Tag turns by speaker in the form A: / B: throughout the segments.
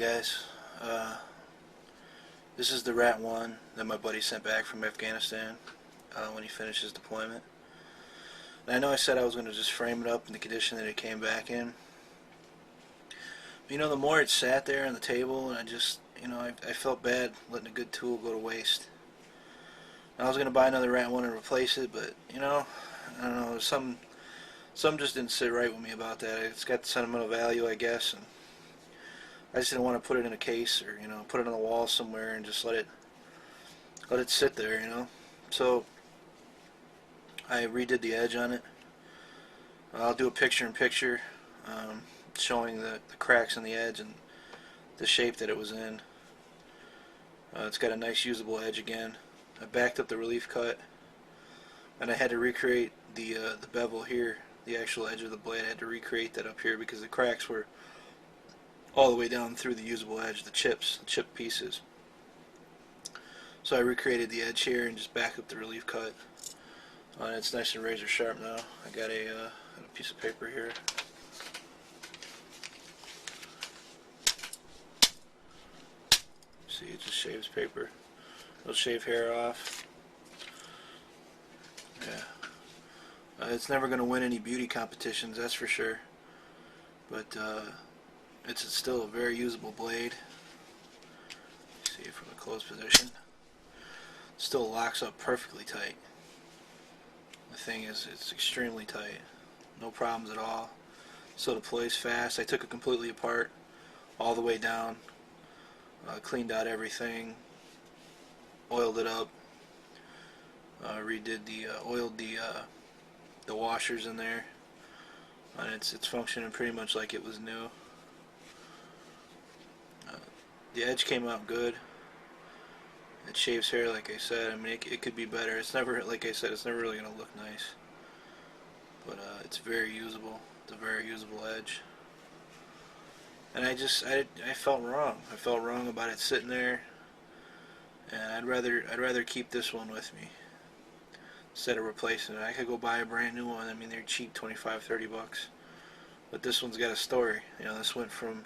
A: guys, this is the Rat 1 that my buddy sent back from Afghanistan when he finished his deployment. And I know I said I was going to just frame it up in the condition that it came back in. But, the more it sat there on the table, and I felt bad letting a good tool go to waste. And I was going to buy another Rat 1 and replace it, but, I don't know, some just didn't sit right with me about that. It's got sentimental value, I guess, and I just didn't want to put it in a case or put it on the wall somewhere and just let it sit there, So I redid the edge on it. I'll do a picture-in-picture showing the cracks in the edge and the shape that it was in. It's got a nice usable edge again. I backed up the relief cut, and I had to recreate the bevel here, the actual edge of the blade. I had to recreate that up here because the cracks were all the way down through the usable edge, the chip pieces. So I recreated the edge here and just backed up the relief cut. And it's nice and razor sharp now. I got a piece of paper here. See, it just shaves paper. It'll shave hair off. Yeah. It's never going to win any beauty competitions, that's for sure. But it's still a very usable blade. See it from a closed position. Still locks up perfectly tight. The thing is, it's extremely tight. No problems at all. Still deploys fast. I took it completely apart, all the way down. Cleaned out everything. Oiled it up. Oiled the washers in there. And it's functioning pretty much like it was new. The edge came out good. It shaves hair, like I said. I mean, it could be better. It's never, like I said, it's never really going to look nice. But it's very usable. It's a very usable edge. And I felt wrong. I felt wrong about it sitting there. And I'd rather keep this one with me instead of replacing it. I could go buy a brand new one. I mean, they're cheap, 25, 30 bucks. But this one's got a story. This went from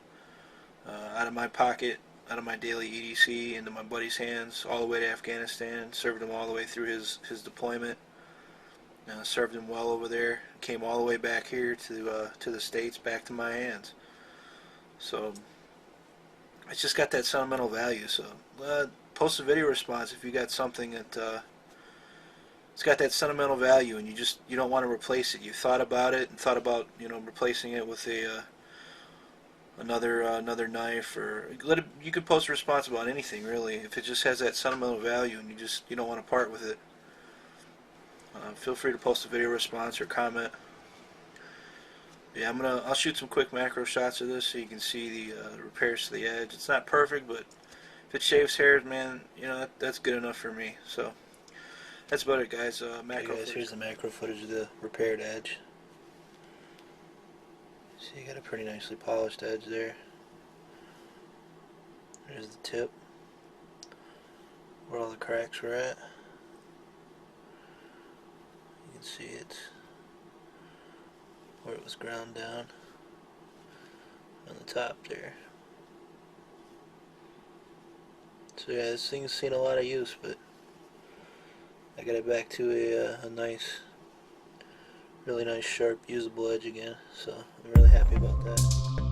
A: out of my pocket, out of my daily EDC, into my buddy's hands, all the way to Afghanistan. Served him all the way through his deployment. Served him well over there. Came all the way back here to the States, back to my hands. So it's just got that sentimental value. So post a video response if you got something that it's got that sentimental value, and you don't want to replace it. You thought about it and thought about replacing it with another knife, or you could post a response about anything really. If it just has that sentimental value and you don't want to part with it, feel free to post a video response or comment. Yeah, I'll shoot some quick macro shots of this so you can see the repairs to the edge. It's not perfect, but if it shaves hairs, man, that's good enough for me. So that's about it, guys. Macro. Hey guys, here's the macro footage of the repaired edge. See, you got a pretty nicely polished edge there. There's the tip, where all the cracks were at. You can see it where it was ground down on the top there. So yeah, this thing's seen a lot of use, but I got it back to a nice, really nice, sharp, usable edge again. So I'm really happy about that.